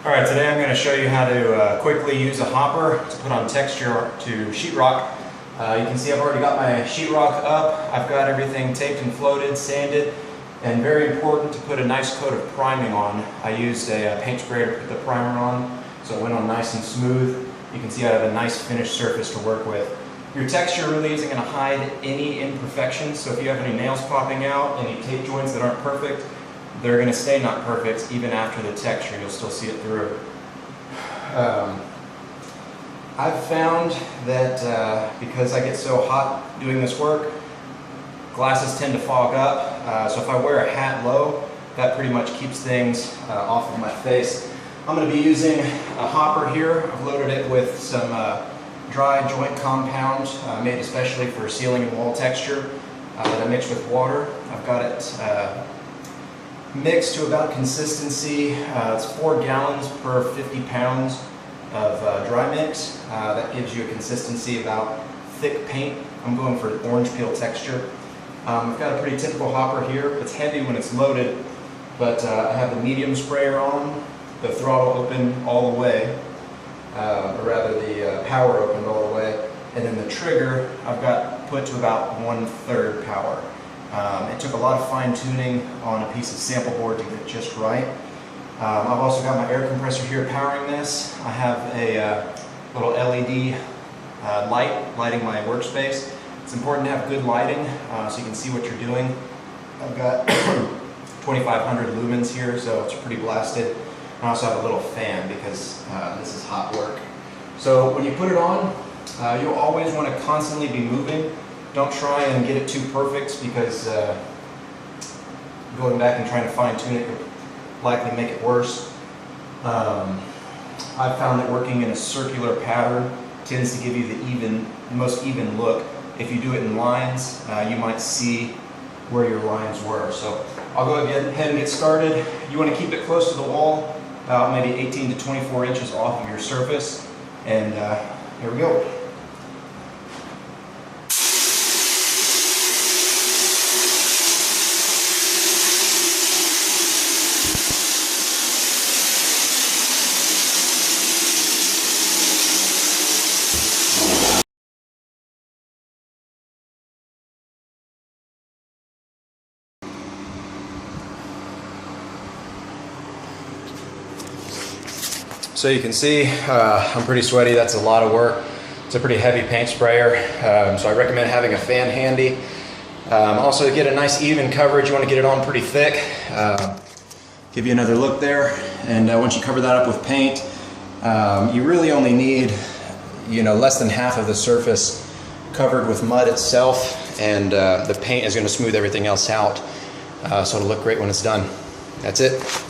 Alright, today I'm going to show you how to quickly use a hopper to put on texture to sheetrock. You can see I've already got my sheetrock up. I've got everything taped and floated, sanded, and very important to put a nice coat of priming on. I used a paint sprayer to put the primer on so it went on nice and smooth. You can see I have a nice finished surface to work with. Your texture really isn't going to hide any imperfections, so if you have any nails popping out, any tape joints that aren't perfect, they're going to stay not perfect even after the texture. You'll still see it through. I've found that because I get so hot doing this work, glasses tend to fog up. So if I wear a hat low, that pretty much keeps things off of my face. I'm going to be using a hopper here. I've loaded it with some dry joint compound made especially for ceiling and wall texture that I mixed with water. I've got it mixed to about consistency. It's 4 gallons per 50 pounds of dry mix. That gives you a consistency about thick paint. I'm going for an orange peel texture. I've got a pretty typical hopper here. It's heavy when it's loaded, but I have the medium sprayer on, the throttle open all the way, or rather the power opened all the way, and then the trigger I've got put to about 1/3 power. It took a lot of fine tuning on a piece of sample board to get it just right. I've also got my air compressor here powering this. I have a little LED lighting my workspace. It's important to have good lighting so you can see what you're doing. I've got 2500 lumens here, so it's pretty blasted. I also have a little fan because this is hot work. So when you put it on, you'll always want to constantly be moving. Don't try and get it too perfect because going back and trying to fine tune it could likely make it worse. I've found that working in a circular pattern tends to give you the most even look. If you do it in lines, you might see where your lines were. So I'll go ahead and get started. You want to keep it close to the wall, about maybe 18 to 24 inches off of your surface. And here we go. So you can see I'm pretty sweaty. That's a lot of work. It's a pretty heavy paint sprayer, so I recommend having a fan handy. Also, to get a nice even coverage, you want to get it on pretty thick. Give you another look there, and once you cover that up with paint, you really only need less than half of the surface covered with mud itself, and the paint is going to smooth everything else out, so it'll look great when it's done. That's it.